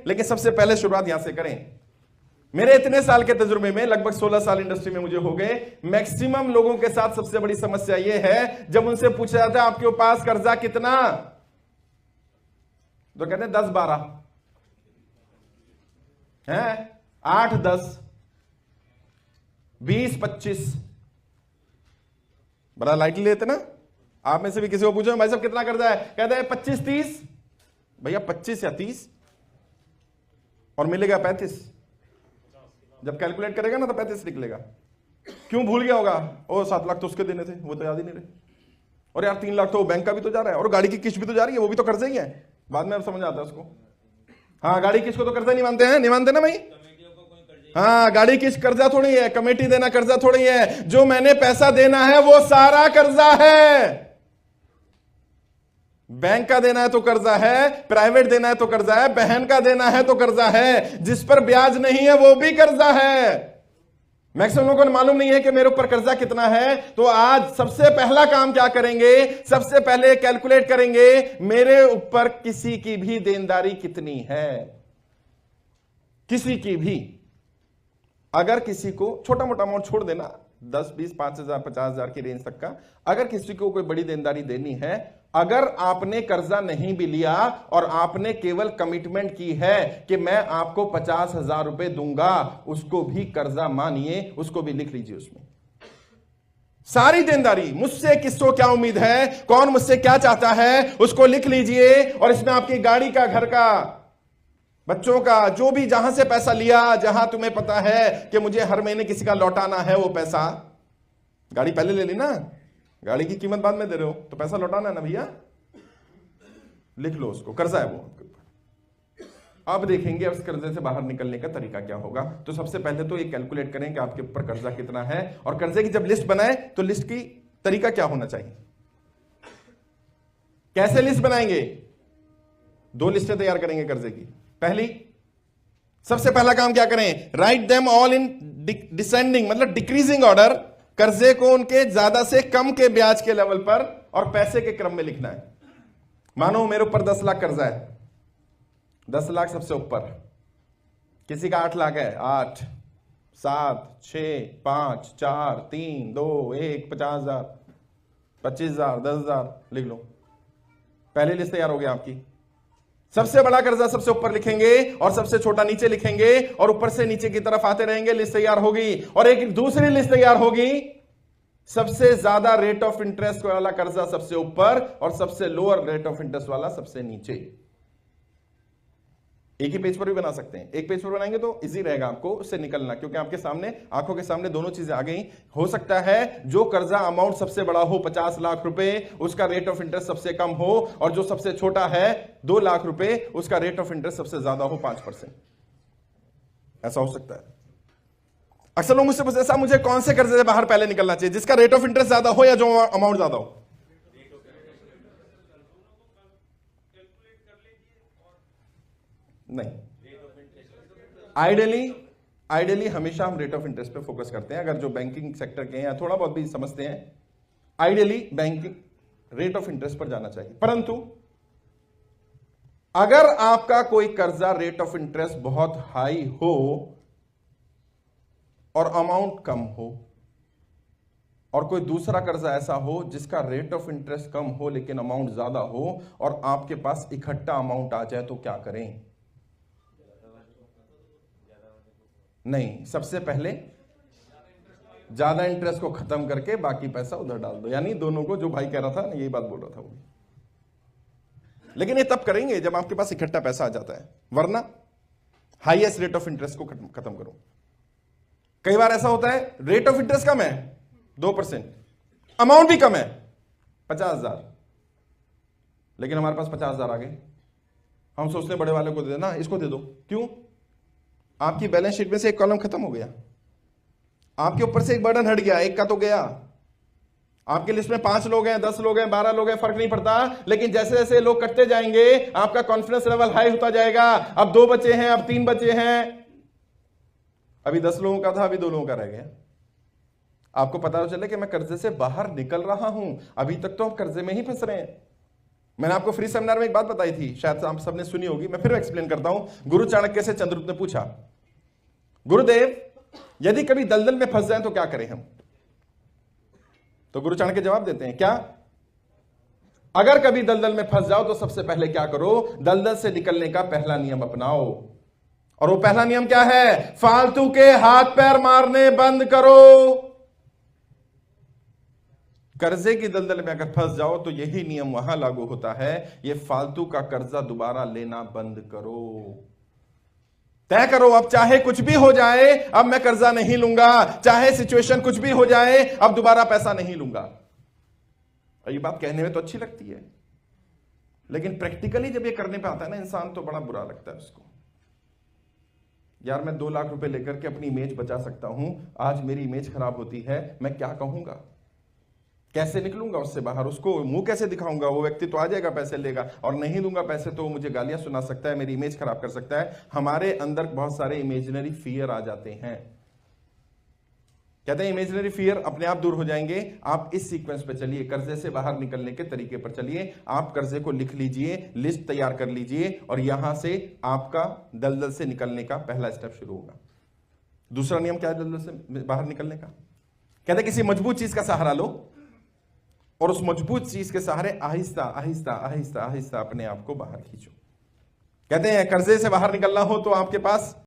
लेकिन सबसे पहले शुरुआत यहां से करें। मेरे इतने साल के तजुर्बे में, लगभग 16 साल इंडस्ट्री में मुझे हो गए, मैक्सिमम लोगों के साथ सबसे बड़ी समस्या यह है, जब उनसे पूछा जाता है आपके पास कर्जा कितना, तो कहते हैं 10-12 है, 8-10, 20-25, बड़ा लाइटली लेते ना। आप में से भी किसी को पूछो भाई साहब कितना कर्जा है, कहता है 25-30। भैया 25 या 30 और मिलेगा 35। जब कैलकुलेट करेगा ना तो 35 निकलेगा। क्यों भूल गया होगा? ओ 7 लाख तो उसके देने थे, वो तो याद ही नहीं रहे। और यार 3 लाख तो बैंक का भी तो जा रहा है, और गाड़ी की किस्त भी तो जा रही है, वो भी तो कर्जा ही है। बाद में अब समझ आता है उसको। हाँ, गाड़ी किस्त को तो कर्जा नहीं मानते हैं, नहीं मानते ना भाई। हाँ, गाड़ी किस्त कर्जा थोड़ी है, कमेटी देना कर्जा थोड़ी है। जो मैंने पैसा देना है वो सारा कर्जा है। बैंक का देना है तो कर्जा है, प्राइवेट देना है तो कर्जा है, बहन का देना है तो कर्जा है, जिस पर ब्याज नहीं है वो भी कर्जा है। मैक्सिमम लोगों को मालूम नहीं है कि मेरे ऊपर कर्जा कितना है। तो आज सबसे पहला काम क्या करेंगे? सबसे पहले कैलकुलेट करेंगे मेरे ऊपर किसी की भी देनदारी कितनी है। किसी की भी, अगर किसी को छोटा मोटा अमाउंट छोड़ देना, 10, 20, 5,000, 50,000 की रेंज तक का, अगर किसी को कोई बड़ी देनदारी देनी है, अगर आपने कर्जा नहीं भी लिया और आपने केवल कमिटमेंट की है कि मैं आपको 50,000 रुपए दूंगा, उसको भी कर्जा मानिए, उसको भी लिख लीजिए। उसमें सारी देनदारी, मुझसे किसको क्या उम्मीद है, कौन मुझसे क्या चाहता है, उसको लिख लीजिए। और इसमें आपकी गाड़ी का, घर का, बच्चों का, जो भी जहां से पैसा लिया, जहां तुम्हें पता है कि मुझे हर महीने किसी का लौटाना है वो पैसा। गाड़ी पहले ले ली ना, गाड़ी की कीमत बाद में दे रहे हो तो पैसा लौटाना है ना भैया, लिख लो उसको, कर्जा है वो आपके ऊपर। अब देखेंगे उस कर्जे से बाहर निकलने का तरीका क्या होगा। तो सबसे पहले तो ये कैलकुलेट करें कि आपके ऊपर कर्जा कितना है, और कर्जे की जब लिस्ट बनाए तो लिस्ट की तरीका क्या होना चाहिए। कैसे लिस्ट बनाएंगे? 2 लिस्टें तैयार करेंगे कर्जे की। पहली, सबसे पहला काम क्या करें? Write them all in descending, मतलब डिक्रीजिंग ऑर्डर। कर्जे को उनके ज्यादा से कम के ब्याज के लेवल पर और पैसे के क्रम में लिखना है। मानो मेरे ऊपर 10 लाख कर्जा है, 10 लाख सबसे ऊपर, किसी का 8 लाख है, 8, 7, 6, 5, 4, 3, 2, 1, 50,000, 25,000, 10,000 लिख लो। पहली लिस्ट तैयार हो गई आपकी। सबसे बड़ा कर्जा सबसे ऊपर लिखेंगे और सबसे छोटा नीचे लिखेंगे, और ऊपर से नीचे की तरफ आते रहेंगे। लिस्ट तैयार होगी, और एक दूसरी लिस्ट तैयार होगी, सबसे ज्यादा रेट ऑफ इंटरेस्ट वाला कर्जा सबसे ऊपर और सबसे लोअर रेट ऑफ इंटरेस्ट वाला सबसे नीचे। एक ही पेज पर भी बना सकते हैं। एक पेज पर बनाएंगे तो इजी रहेगा आपको उससे निकलना, क्योंकि आपके सामने, आंखों के सामने दोनों चीजें आ गई। हो सकता है जो कर्जा अमाउंट सबसे बड़ा हो 50 लाख रुपए, उसका रेट ऑफ इंटरेस्ट सबसे कम हो, और जो सबसे छोटा है 2 लाख रुपए, उसका रेट ऑफ इंटरेस्ट सबसे ज्यादा हो 5%। ऐसा हो सकता है। अक्सर लोग मुझसे पूछते हैं साहब मुझे कौन से कर्जे से बाहर पहले निकलना चाहिए, जिसका रेट ऑफ इंटरेस्ट ज्यादा हो या जो अमाउंट ज्यादा हो? नहीं, आइडियली हमेशा हम रेट ऑफ इंटरेस्ट पे फोकस करते हैं। अगर जो बैंकिंग सेक्टर के हैं या थोड़ा बहुत भी समझते हैं, ideally banking rate of interest पर जाना चाहिए। परंतु अगर आपका कोई कर्जा रेट ऑफ इंटरेस्ट बहुत हाई हो और अमाउंट कम हो, और कोई दूसरा कर्जा ऐसा हो जिसका रेट ऑफ इंटरेस्ट कम हो लेकिन अमाउंट ज्यादा हो, और आपके पास इकट्ठा अमाउंट आ जाए, तो क्या करें? नहीं, सबसे पहले ज्यादा इंटरेस्ट को खत्म करके बाकी पैसा उधर डाल दो। यानी दोनों को, जो भाई कह रहा था ना, यही बात बोल रहा था वो। लेकिन ये तब करेंगे जब आपके पास इकट्ठा पैसा आ जाता है, वरना हाईएस्ट रेट ऑफ इंटरेस्ट को खत्म करो। कई बार ऐसा होता है रेट ऑफ इंटरेस्ट कम है 2%, अमाउंट भी कम है 50,000, लेकिन हमारे पास 50,000 आ गए। हम सोचते हैं बड़े वाले को दे देना, इसको दे दो। क्यों? आपकी बैलेंस शीट में से एक कॉलम खत्म हो गया, आपके ऊपर से एक बर्डन हट गया, एक का तो गया। आपकी लिस्ट में 5 लोग हैं, 10 लोग हैं, 12 लोग हैं, फर्क नहीं पड़ता। लेकिन जैसे जैसे लोग कटते जाएंगे आपका कॉन्फिडेंस लेवल हाई होता जाएगा। अब 2 बचे हैं, अब 3 बचे हैं, अभी 10 लोगों का था, अभी 2 लोगों का रह गया। आपको पता चले कि मैं कर्जे से बाहर निकल रहा हूं, अभी तक तो हम कर्जे में ही फंस रहे हैं। मैंने आपको फ्री सेमिनार में एक बात बताई थी, शायद आप सबने सुनी होगी, मैं फिर एक्सप्लेन करता हूं। गुरु चाणक्य से चंद्रगुप्त ने पूछा, गुरुदेव यदि कभी दलदल में फंस जाए तो क्या करें हम? तो गुरु चाणक्य जवाब देते हैं, क्या? अगर कभी दलदल में फंस जाओ तो सबसे पहले क्या करो? दलदल से निकलने का पहला नियम अपनाओ। और वो पहला नियम क्या है? फालतू के हाथ पैर मारने बंद करो। कर्जे की दलदल में अगर फंस जाओ तो यही नियम वहां लागू होता है, ये फालतू का कर्जा दोबारा लेना बंद करो। तय करो, अब चाहे कुछ भी हो जाए, अब मैं कर्जा नहीं लूंगा, चाहे सिचुएशन कुछ भी हो जाए, अब दोबारा पैसा नहीं लूंगा। और ये बात कहने में तो अच्छी लगती है, लेकिन प्रैक्टिकली जब ये करने पे आता है ना इंसान, तो बड़ा बुरा लगता है उसको। यार मैं 2 लाख रुपए लेकर के अपनी इमेज बचा सकता हूं, आज मेरी इमेज खराब होती है, मैं क्या कहूंगा, कैसे निकलूंगा उससे बाहर, उसको मुंह कैसे दिखाऊंगा? वो व्यक्ति तो आ जाएगा, पैसे लेगा, और नहीं दूंगा पैसे तो वो मुझे गालियां सुना सकता है, मेरी इमेज खराब कर सकता है। हमारे अंदर बहुत सारे इमेजिनरी फियर आ जाते हैं। कहते हैं इमेजिनरी फियर अपने आप दूर हो जाएंगे। आप इस सीक्वेंस पे चलिए, कर्जे से बाहर निकलने के तरीके पर चलिए। आप कर्जे को लिख लीजिए, लिस्ट तैयार कर लीजिए, और यहां से आपका दलदल से निकलने का पहला स्टेप शुरू होगा। दूसरा नियम क्या है दलदल से बाहर निकलने का? कहते हैं किसी मजबूत चीज का सहारा लो, और उस मजबूत चीज के सहारे आहिस्ता आहिस्ता आहिस्ता आहिस्ता अपने आप को बाहर खींचो। कहते हैं कर्जे से बाहर निकलना हो तो आपके पास